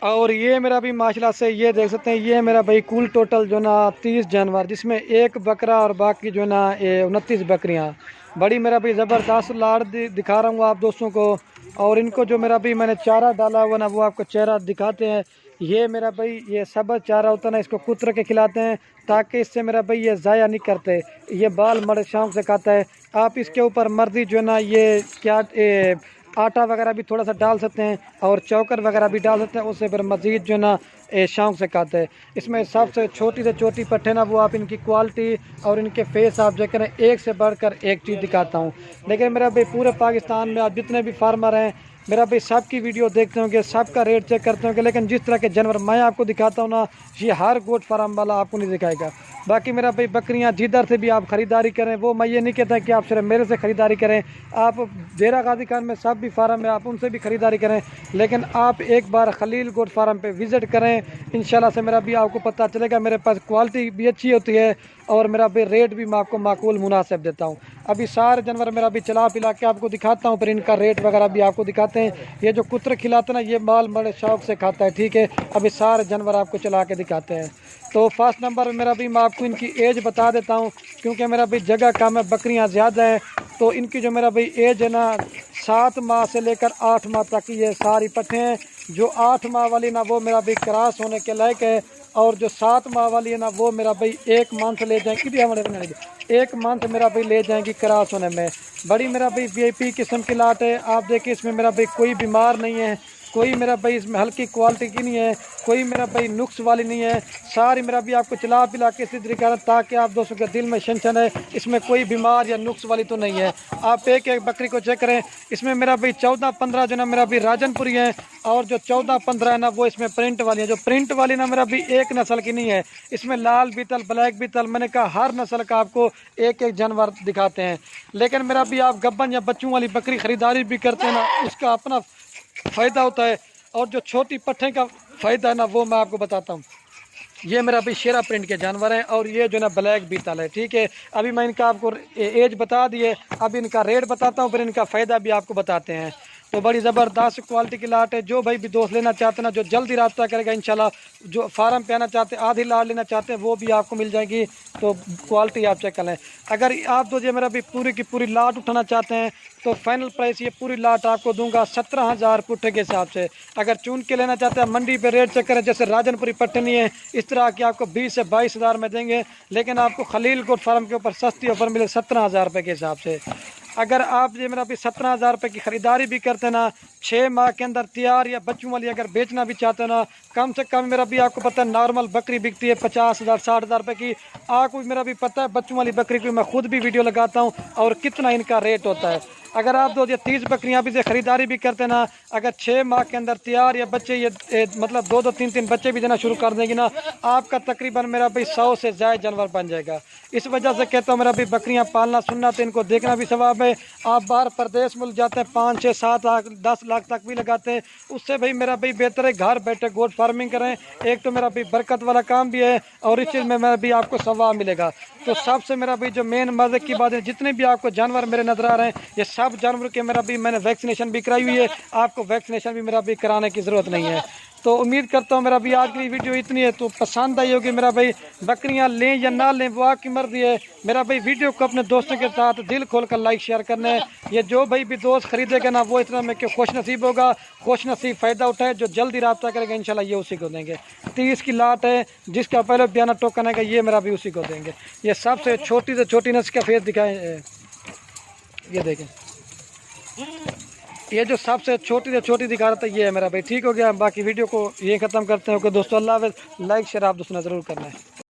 اور یہ میرا بھی ماشاءاللہ سے یہ دیکھ سکتے ہیں، یہ میرا بھائی کل ٹوٹل جو نا 30 جانور، جس میں ایک بکرا اور باقی جو نا 29 بکریاں، بڑی میرا بھی زبردست لاڑ دکھا رہا ہوں آپ دوستوں کو۔ اور ان کو جو میرا بھی میں نے چارہ ڈالا ہوا نا وہ آپ کو چہرہ دکھاتے ہیں۔ یہ میرا بھائی یہ سبز چارہ ہوتا ہے نا، اس کو کتر کے کھلاتے ہیں تاکہ اس سے میرا بھائی یہ ضائع نہیں کرتے، یہ بال مڑ شوق سے کھاتا ہے۔ آپ اس کے اوپر مرضی جو ہے نا یہ کیا آٹا وغیرہ بھی تھوڑا سا ڈال سکتے ہیں اور چوکر وغیرہ بھی ڈال سکتے ہیں، اس سے پھر مزید جو ہے نا شوق سے کھاتے ہیں۔ اس میں سب سے چھوٹی پٹھے نا وہ آپ ان کی کوالٹی اور ان کے فیس آپ چیک کریں، ایک سے بڑھ کر ایک چیز دکھاتا ہوں۔ لیکن میرا بھائی پورے پاکستان میں آپ جتنے بھی فارمر ہیں میرا بھائی سب کی ویڈیو دیکھتے ہوں گے، سب کا ریٹ چیک کرتے ہوں گے، لیکن جس طرح کے جانور میں آپ کو دکھاتا ہوں نا یہ ہر گوٹ فارم والا آپ کو نہیں دکھائے گا۔ باقی میرا بھائی بکریاں جدھر سے بھی آپ خریداری کریں، وہ میں یہ نہیں کہتا کہ آپ صرف میرے سے خریداری کریں، آپ ڈیرہ غازی خان میں سب بھی فارم ہے، آپ ان سے بھی خریداری کریں، لیکن آپ ایک بار خلیل گوٹ فارم پہ وزٹ کریں، انشاءاللہ سے میرا بھی آپ کو پتہ چلے گا۔ میرے پاس کوالٹی بھی اچھی ہوتی ہے اور میرا بھی ریٹ بھی میں آپ کو معقول مناسب دیتا ہوں۔ ابھی سارے جانور میرا بھی چلا پلا کے آپ کو دکھاتا ہوں، پھر ان کا ریٹ وغیرہ بھی آپ کو دکھاتے ہیں۔ یہ جو کتر کھلاتے ہیں نا یہ مال بڑے شوق سے کھاتا ہے، ٹھیک ہے۔ ابھی سارے جانور آپ کو چلا کے دکھاتے ہیں۔ تو فرسٹ نمبر میرا بھی میں آپ کو ان کی ایج بتا دیتا ہوں، کیونکہ میرا بھی جگہ کم ہے، بکریاں زیادہ ہیں، تو ان کی جو میرا بھی ایج ہے نا 7 ماہ سے لے کر 8 ماہ تک یہ ساری پٹھے ہیں۔ جو 8 ماہ والی نا وہ میرا بھی کراس ہونے کے لائق ہے، اور جو 7 ماہ والی ہے نا وہ میرا بھائی 1 منتھ لے جائیں گی، 1 منتھ میرا بھائی لے جائیں گی کراس ہونے میں۔ بڑی میرا بھائی وی آئی پی قسم کی لاٹ ہے، آپ دیکھیں اس میں میرا بھائی کوئی بیمار نہیں ہے، کوئی میرا بھائی اس میں ہلکی کوالٹی کی نہیں ہے، کوئی میرا بھائی نقص والی نہیں ہے، ساری میرا بھی آپ کو چلا پلا کے اسی طریقے سے تاکہ آپ دوستوں کے دل میں شنشن ہے اس میں کوئی بیمار یا نقص والی تو نہیں ہے۔ آپ ایک ایک بکری کو چیک کریں، اس میں میرا بھائی 14-15 جو نا میرا بھی راجن پوری ہیں، اور جو 14-15 ہے نا وہ اس میں پرنٹ والی ہیں۔ جو پرنٹ والی نا میرا بھی ایک نسل کی نہیں ہے، اس میں لال بیتل، بلیک بیتل، میں نے کہا ہر نسل کا آپ کو ایک ایک جانور دکھاتے ہیں۔ لیکن میرا بھی آپ گبن یا بچوں والی بکری خریداری بھی کرتے ہیں نا اس کا اپنا فائدہ ہوتا ہے، اور جو چھوٹی پٹھے کا فائدہ ہے نا وہ میں آپ کو بتاتا ہوں۔ یہ میرا بھی شیرا پرنٹ کے جانور ہیں، اور یہ جو نا بلیک بیتل ہے، ٹھیک ہے۔ ابھی میں ان کا آپ کو ایج بتا دیے، اب ان کا ریٹ بتاتا ہوں، پھر ان کا فائدہ بھی آپ کو بتاتے ہیں۔ تو بڑی زبردست کوالٹی کی لاٹ ہے، جو بھائی بھی دوست لینا چاہتے ہیں نا جو جلدی رابطہ کرے گا انشاءاللہ، جو فارم پہ آنا چاہتے ہیں آدھی لاٹ لینا چاہتے ہیں وہ بھی آپ کو مل جائے گی۔ تو کوالٹی آپ چیک کر لیں۔ اگر آپ جو میرا بھی پوری کی پوری لاٹ اٹھانا چاہتے ہیں تو فائنل پرائس یہ پوری لاٹ آپ کو دوں گا 17,000 پٹھے کے حساب سے۔ اگر چون کے لینا چاہتے ہیں منڈی پہ ریٹ چیک کریں، جیسے راجن پوری پٹھے نہیں ہے اس طرح کی آپ کو 20 سے 22,000 میں دیں گے، لیکن آپ کو خلیل گوٹ فارم کے اوپر سستی آفر ملے 17,000 روپے کے حساب سے۔ اگر آپ یہ میرا بھی 17,000 روپے کی خریداری بھی کرتے ہیں نا 6 ماہ کے اندر تیار یا بچوں والی اگر بیچنا بھی چاہتے ہیں نا، کم سے کم میرا بھی آپ کو پتہ ہے نارمل بکری بکتی ہے 50,000 60,000 روپے کی، آپ کو میرا بھی پتہ ہے بچوں والی بکری کی میں خود بھی ویڈیو لگاتا ہوں اور کتنا ان کا ریٹ ہوتا ہے۔ اگر آپ 30 بکریاں بھی سے خریداری بھی کرتے ہیں نا، اگر 6 ماہ کے اندر تیار یا بچے یہ مطلب 2 3 بچے بھی دینا شروع کر دیں گے نا، آپ کا تقریباً میرا بھی 100 سے زائد جانور بن جائے گا۔ اس وجہ سے کہتا ہوں میرا بھی بکریاں پالنا سنت ہے، ان کو دیکھنا بھی ثواب ہے۔ آپ باہر پردیش ملک جاتے ہیں 5 6 7 لاکھ 10 لاکھ تک بھی لگاتے ہیں، اس سے بھائی میرا بھی بہتر ہے گھر بیٹھے گوٹ فارمنگ کریں، ایک تو میرا بھی برکت والا کام بھی ہے اور اس چیز میں میرا بھی آپ کو ثواب ملے گا۔ تو سب سے میرا بھی جو مین مزے کی بات ہے، جتنے بھی آپ کو جانور میرے نظر آ رہے ہیں یہ سب جانور کے میرا بھی میں نے ویکسینیشن بھی کرائی ہوئی ہے، آپ کو ویکسینیشن بھی میرا بھی کرانے کی ضرورت نہیں ہے۔ تو امید کرتا ہوں میرا بھی آج کی ویڈیو اتنی ہے، تو پسند آئی ہوگی میرا بھائی۔ بکریاں لیں یا نہ لیں وہ آپ کی مرضی ہے، میرا بھائی ویڈیو کو اپنے دوستوں کے ساتھ دل کھول کر لائک شیئر کرنا ہے۔ یہ جو بھائی بھی دوست خریدے گا نا وہ اتنا میں کہ خوش نصیب ہوگا، خوش نصیب فائدہ اٹھائے، جو جلدی رابطہ کرے گا انشاءاللہ یہ اسی کو دیں گے۔ 30 کی لاٹ ہے، جس کا پہلے بیانہ ٹوکن ہے گا یہ میرا بھی اسی کو دیں گے۔ یہ سب سے چھوٹی نسل کا فیس دکھائیں، یہ دیکھیں، یہ جو سب سے چھوٹی دکھا رہا تھا یہ ہے میرا بھائی۔ ٹھیک ہو گیا، باقی ویڈیو کو یہ ختم کرتے ہیں کہ دوستو اللہ حافظ، لائک شیئر آپ دوستوں نے ضرور کرنا ہے۔